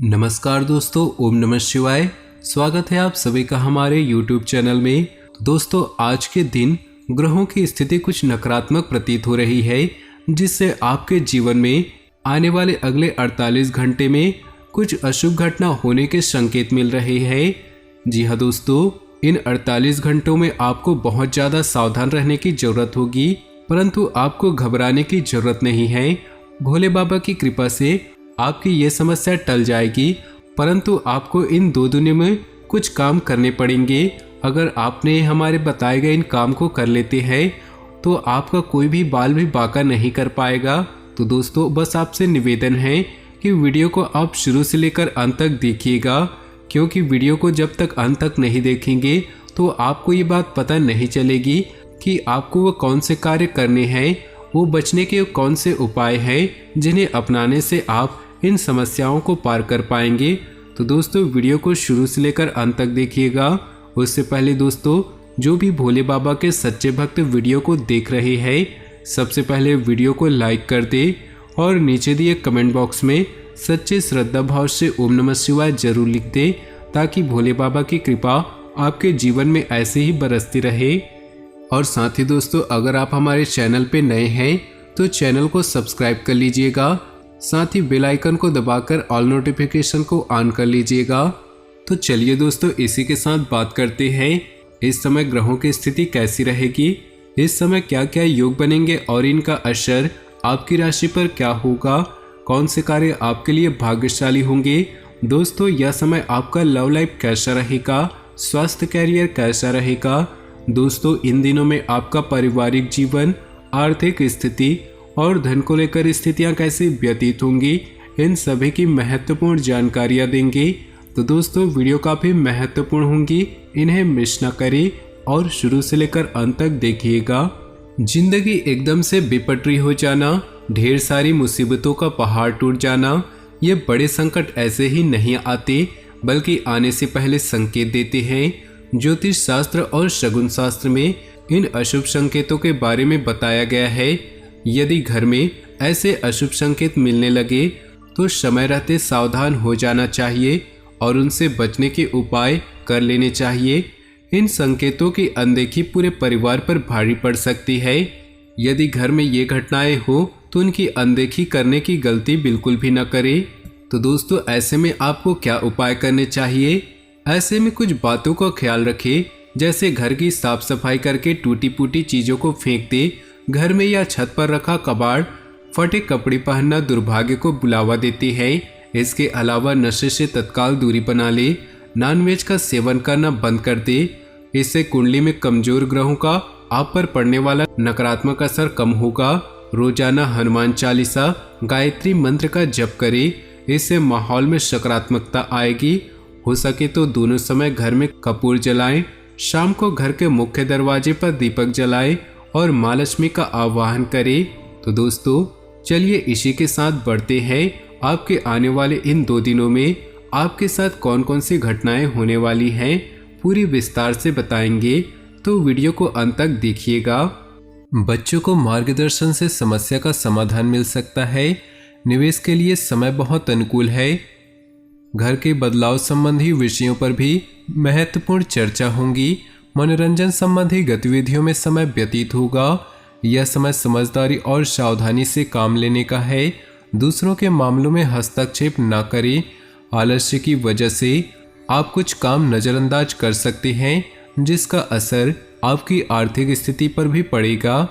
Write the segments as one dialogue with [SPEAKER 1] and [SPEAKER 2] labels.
[SPEAKER 1] नमस्कार दोस्तों, ओम नमः शिवाय। स्वागत है आप सभी का हमारे YouTube चैनल में। दोस्तों, आज के दिन ग्रहों की स्थिति कुछ नकारात्मक प्रतीत हो रही है, जिससे आपके जीवन में आने वाले अगले 48 घंटे में कुछ अशुभ घटना होने के संकेत मिल रहे हैं। जी हाँ दोस्तों, इन 48 घंटों में आपको बहुत ज़्यादा सावधान रहने की जरूरत होगी, परंतु आपको घबराने की जरूरत नहीं है। भोले बाबा की कृपा से आपकी ये समस्या टल जाएगी, परंतु आपको इन 2 दिनों में कुछ काम करने पड़ेंगे। अगर आपने हमारे बताए गए इन काम को कर लेते हैं तो आपका कोई भी बाल भी बांका नहीं कर पाएगा। तो दोस्तों, बस आपसे निवेदन है कि वीडियो को आप शुरू से लेकर अंत तक देखिएगा, क्योंकि वीडियो को जब तक अंत तक नहीं देखेंगे तो आपको ये बात पता नहीं चलेगी कि आपको वो कौन से कार्य करने हैं, वो बचने के कौन से उपाय हैं जिन्हें अपनाने से आप इन समस्याओं को पार कर पाएंगे। तो दोस्तों, वीडियो को शुरू से लेकर अंत तक देखिएगा। उससे पहले दोस्तों, जो भी भोले बाबा के सच्चे भक्त वीडियो को देख रहे हैं, सबसे पहले वीडियो को लाइक कर दे और नीचे दिए कमेंट बॉक्स में सच्चे श्रद्धा भाव से ओम नमः शिवाय जरूर लिख दे, ताकि भोले बाबा की कृपा आपके जीवन में ऐसे ही बरसती रहे। और साथ ही दोस्तों, अगर आप हमारे चैनल पे नए हैं तो चैनल को सब्सक्राइब कर लीजिएगा, साथ ही बेल आइकन को दबाकर ऑल नोटिफिकेशन को ऑन कर लीजिएगा। तो चलिए दोस्तों, इसी के साथ बात करते हैं इस समय ग्रहों की स्थिति कैसी रहेगी, इस समय क्या क्या योग बनेंगे और इनका असर आपकी राशि पर क्या होगा, कौन से कार्य आपके लिए भाग्यशाली होंगे। दोस्तों, यह समय आपका लव लाइफ कैसा रहेगा, स्वास्थ्य कैरियर कैसा रहेगा। दोस्तों, इन दिनों में आपका पारिवारिक जीवन, आर्थिक स्थिति और धन को लेकर स्थितियां कैसे व्यतीत होंगी, इन सभी की महत्वपूर्ण जानकारियां देंगे। तो दोस्तों, वीडियो काफी महत्वपूर्ण होंगी, इन्हें मिस न करें और शुरू से लेकर अंत तक देखिएगा। जिंदगी एकदम से बेपटरी हो जाना, ढेर सारी मुसीबतों का पहाड़ टूट जाना, ये बड़े संकट ऐसे ही नहीं आते, बल्कि आने से पहले संकेत देते हैं। ज्योतिष शास्त्र और शगुन शास्त्र में इन अशुभ संकेतों के बारे में बताया गया है। यदि घर में ऐसे अशुभ संकेत मिलने लगे तो समय रहते सावधान हो जाना चाहिए और उनसे बचने के उपाय कर लेने चाहिए। इन संकेतों की अनदेखी पूरे परिवार पर भारी पड़ सकती है। यदि घर में ये घटनाएं हो तो उनकी अनदेखी करने की गलती बिल्कुल भी न करें। तो दोस्तों, ऐसे में आपको क्या उपाय करने चाहिए। ऐसे में कुछ बातों का ख्याल रखें, जैसे घर की साफ सफाई करके टूटी फूटी चीजों को फेंक दे। घर में या छत पर रखा कबाड़, फटे कपड़े पहनना दुर्भाग्य को बुलावा देती है। इसके अलावा नशे से तत्काल दूरी बना ले। नॉनवेज का सेवन करना बंद कर दे। इससे कुंडली में कमजोर ग्रहों का आप पर पड़ने वाला नकारात्मक असर कम होगा। रोजाना हनुमान चालीसा, गायत्री मंत्र का जप करे, इससे माहौल में सकारात्मकता आएगी। हो सके तो दोनों समय घर में कपूर जलाएं। शाम को घर के मुख्य दरवाजे पर दीपक जलाएं और माँ लक्ष्मी का आवाहन करें। तो दोस्तों, चलिए इसी के साथ बढ़ते हैं आपके आने वाले इन 2 दिनों में आपके साथ कौन कौन सी घटनाएं होने वाली हैं, पूरी विस्तार से बताएंगे। तो वीडियो को अंत तक देखिएगा। बच्चों को मार्गदर्शन से समस्या का समाधान मिल सकता है। निवेश के लिए समय बहुत अनुकूल है। घर के बदलाव संबंधी विषयों पर भी महत्वपूर्ण चर्चा होगी। मनोरंजन संबंधी गतिविधियों में समय व्यतीत होगा। यह समय समझदारी और सावधानी से काम लेने का है। दूसरों के मामलों में हस्तक्षेप न करें। आलस्य की वजह से आप कुछ काम नज़रअंदाज कर सकते हैं, जिसका असर आपकी आर्थिक स्थिति पर भी पड़ेगा।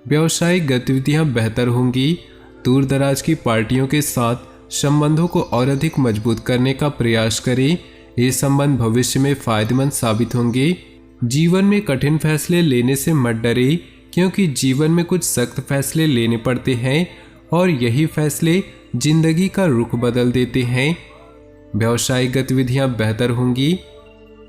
[SPEAKER 1] व्यावसायिक गतिविधियां बेहतर होंगी। दूर दराज की पार्टियों के साथ संबंधों को और अधिक मजबूत करने का प्रयास करें। ये संबंध भविष्य में फायदेमंद साबित होंगे। जीवन में कठिन फैसले लेने से मत डरे, क्योंकि जीवन में कुछ सख्त फैसले लेने पड़ते हैं और यही फैसले जिंदगी का रुख बदल देते हैं। व्यावसायिक गतिविधियां बेहतर होंगी।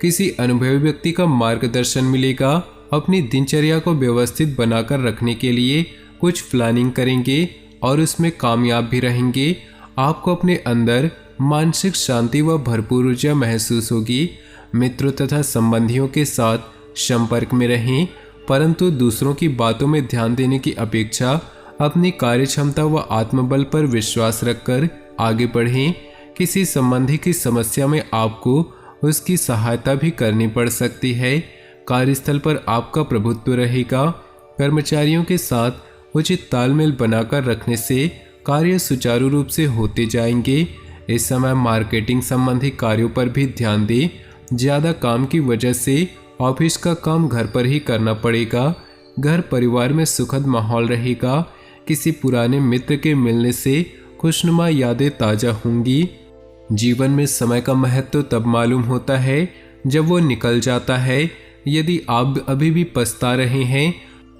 [SPEAKER 1] किसी अनुभवी व्यक्ति का मार्गदर्शन मिलेगा। अपनी दिनचर्या को व्यवस्थित बनाकर रखने के लिए कुछ प्लानिंग करेंगे और उसमें कामयाब भी रहेंगे। आपको अपने अंदर मानसिक शांति व भरपूर ऊर्जा महसूस होगी। मित्रों तथा संबंधियों के साथ संपर्क में रहें, परंतु दूसरों की बातों में ध्यान देने की अपेक्षा अपनी कार्य क्षमता व आत्मबल पर विश्वास रखकर आगे बढ़ें। किसी संबंधी की समस्या में आपको उसकी सहायता भी करनी पड़ सकती है। कार्यस्थल पर आपका प्रभुत्व रहेगा। कर्मचारियों के साथ उचित तालमेल बनाकर रखने से कार्य सुचारू रूप से होते जाएंगे। इस समय मार्केटिंग संबंधी कार्यों पर भी ध्यान दें। ज़्यादा काम की वजह से ऑफिस का काम घर पर ही करना पड़ेगा। घर परिवार में सुखद माहौल रहेगा। किसी पुराने मित्र के मिलने से खुशनुमा यादें ताज़ा होंगी। जीवन में समय का महत्व तब मालूम होता है जब वो निकल जाता है। यदि आप अभी भी पछता रहे हैं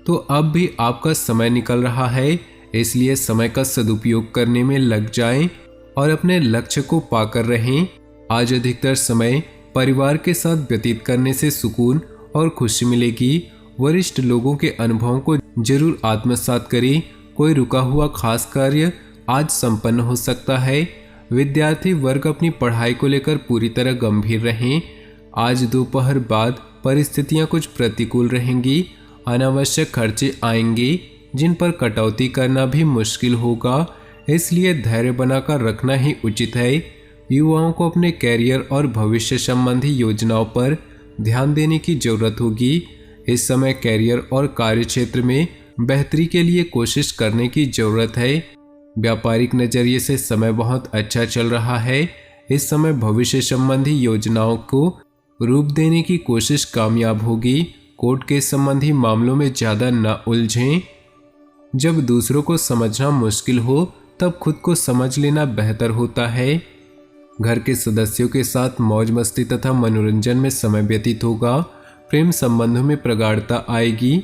[SPEAKER 1] तो अब भी आपका समय निकल रहा है, इसलिए समय का सदुपयोग करने में लग जाएं और अपने लक्ष्य को पाकर रहें। आज अधिकतर समय परिवार के साथ व्यतीत करने से सुकून और खुशी मिलेगी। वरिष्ठ लोगों के अनुभवों को जरूर आत्मसात करें। कोई रुका हुआ खास कार्य आज संपन्न हो सकता है। विद्यार्थी वर्ग अपनी पढ़ाई को लेकर पूरी तरह गंभीर रहें। आज दोपहर बाद परिस्थितियां कुछ प्रतिकूल रहेंगी। अनावश्यक खर्चे आएंगे जिन पर कटौती करना भी मुश्किल होगा, इसलिए धैर्य बनाकर रखना ही उचित है। युवाओं को अपने कैरियर और भविष्य संबंधी योजनाओं पर ध्यान देने की जरूरत होगी। इस समय कैरियर और कार्य क्षेत्र में बेहतरी के लिए कोशिश करने की जरूरत है। व्यापारिक नजरिए से समय बहुत अच्छा चल रहा है। इस समय भविष्य संबंधी योजनाओं को रूप देने की कोशिश कामयाब होगी। कोर्ट के संबंधी मामलों में ज़्यादा न उलझें। जब दूसरों को समझना मुश्किल हो तब खुद को समझ लेना बेहतर होता है। घर के सदस्यों के साथ मौज मस्ती तथा मनोरंजन में समय व्यतीत होगा। प्रेम संबंधों में प्रगाढ़ता आएगी।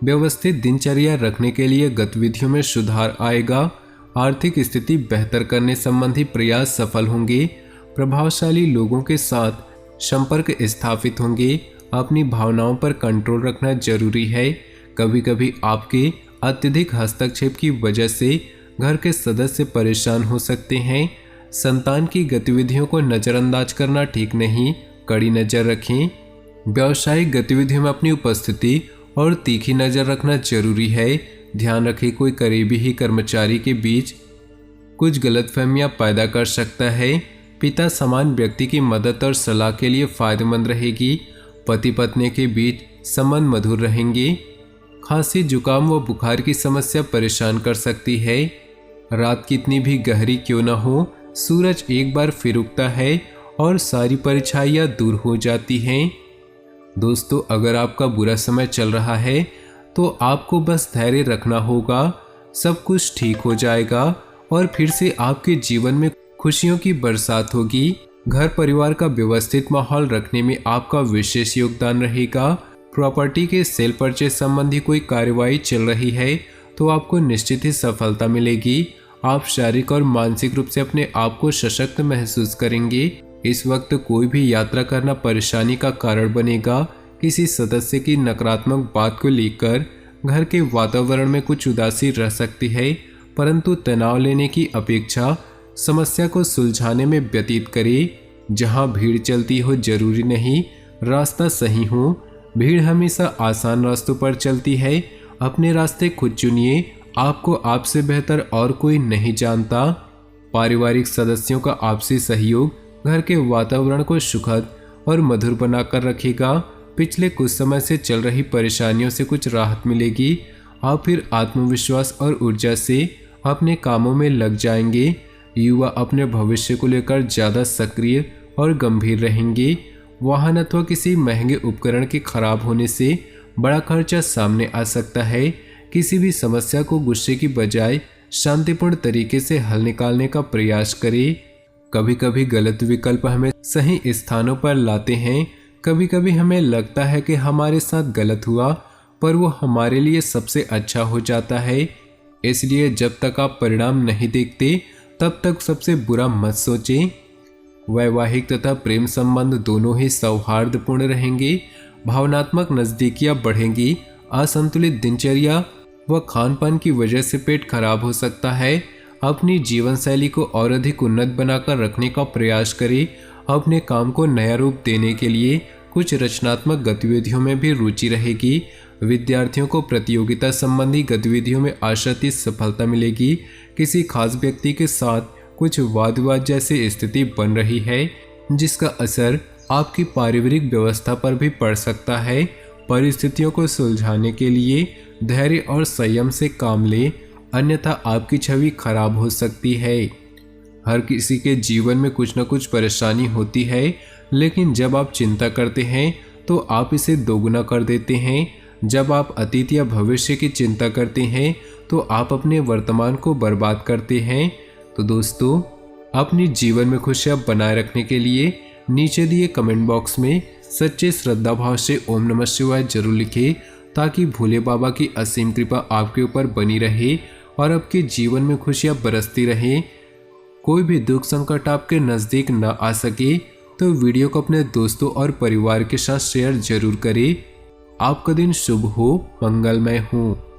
[SPEAKER 1] व्यवस्थित दिनचर्या रखने के लिए गतिविधियों में सुधार आएगा। आर्थिक स्थिति बेहतर करने संबंधी प्रयास सफल होंगे। प्रभावशाली लोगों के साथ संपर्क स्थापित होंगे। अपनी भावनाओं पर कंट्रोल रखना जरूरी है। कभी कभी आपके अत्यधिक हस्तक्षेप की वजह से घर के सदस्य परेशान हो सकते हैं। संतान की गतिविधियों को नज़रअंदाज करना ठीक नहीं, कड़ी नज़र रखें। व्यावसायिक गतिविधियों में अपनी उपस्थिति और तीखी नज़र रखना जरूरी है। ध्यान रखें, कोई करीबी ही कर्मचारी के बीच कुछ गलतफहमियां पैदा कर सकता है। पिता समान व्यक्ति की मदद और सलाह के लिए फायदेमंद रहेगी। पति पत्नी के बीच संबंध मधुर रहेंगे। खांसी, जुकाम व बुखार की समस्या परेशान कर सकती है। रात कितनी भी गहरी क्यों न हो, सूरज एक बार फिर उगता है और सारी परछाइयाँ दूर हो जाती हैं। दोस्तों, अगर आपका बुरा समय चल रहा है तो आपको बस धैर्य रखना होगा। सब कुछ ठीक हो जाएगा और फिर से आपके जीवन में खुशियों की बरसात होगी। घर परिवार का व्यवस्थित माहौल रखने में आपका विशेष योगदान रहेगा। प्रॉपर्टी के सेल परचेज संबंधी कोई कार्यवाही चल रही है तो आपको निश्चित ही सफलता मिलेगी। आप शारीरिक और मानसिक रूप से अपने आप को सशक्त महसूस करेंगे। इस वक्त कोई भी यात्रा करना परेशानी का कारण बनेगा। किसी सदस्य की नकारात्मक बात को लेकर घर के वातावरण में कुछ उदासी रह सकती है, परंतु तनाव लेने की अपेक्षा समस्या को सुलझाने में व्यतीत करें। जहां भीड़ चलती हो जरूरी नहीं रास्ता सही हो। भीड़ हमेशा आसान रास्तों पर चलती है। अपने रास्ते खुद चुनिए। आपको आपसे बेहतर और कोई नहीं जानता। पारिवारिक सदस्यों का आपसी सहयोग घर के वातावरण को सुखद और मधुर बनाकर रखेगा। पिछले कुछ समय से चल रही परेशानियों से कुछ राहत मिलेगी। आप फिर आत्मविश्वास और ऊर्जा से अपने कामों में लग जाएंगे। युवा अपने भविष्य को लेकर ज़्यादा सक्रिय और गंभीर रहेंगे। वाहन अथवा किसी महंगे उपकरण के खराब होने से बड़ा खर्चा सामने आ सकता है। किसी भी समस्या को गुस्से की बजाय शांतिपूर्ण तरीके से हल निकालने का प्रयास करें। कभी कभी गलत विकल्प हमें सही स्थानों पर लाते हैं। कभी कभी हमें लगता है कि हमारे साथ गलत हुआ, पर वो हमारे लिए सबसे अच्छा हो जाता है। इसलिए जब तक आप परिणाम नहीं देखते तब तक सबसे बुरा मत सोचें। वैवाहिक तथा प्रेम संबंध दोनों ही सौहार्दपूर्ण रहेंगे। भावनात्मक नज़दीकियाँ बढ़ेंगी। असंतुलित दिनचर्या व खान पान की वजह से पेट खराब हो सकता है। अपनी जीवन शैली को और अधिक उन्नत बनाकर रखने का प्रयास करें। अपने काम को नया रूप देने के लिए कुछ रचनात्मक गतिविधियों में भी रुचि रहेगी। विद्यार्थियों को प्रतियोगिता संबंधी गतिविधियों में आशातीत सफलता मिलेगी। किसी खास व्यक्ति के साथ कुछ वाद विवाद जैसी स्थिति बन रही है, जिसका असर आपकी पारिवारिक व्यवस्था पर भी पड़ सकता है। परिस्थितियों को सुलझाने के लिए धैर्य और संयम से काम लें, अन्यथा आपकी छवि खराब हो सकती है। हर किसी के जीवन में कुछ न कुछ परेशानी होती है, लेकिन जब आप चिंता करते हैं तो आप इसे दोगुना कर देते हैं। जब आप अतीत या भविष्य की चिंता करते हैं तो आप अपने वर्तमान को बर्बाद करते हैं। तो दोस्तों, अपने जीवन में खुशियाँ बनाए रखने के लिए नीचे दिए कमेंट बॉक्स में सच्चे श्रद्धा भाव से ओम नमः शिवाय जरूर लिखें, ताकि भोले बाबा की असीम कृपा आपके ऊपर बनी रहे और आपके जीवन में खुशियाँ बरसती रहें। कोई भी दुख संकट आपके नज़दीक न आ सके तो वीडियो को अपने दोस्तों और परिवार के साथ शेयर जरूर करें। आपका दिन शुभ हो, मंगलमय हो।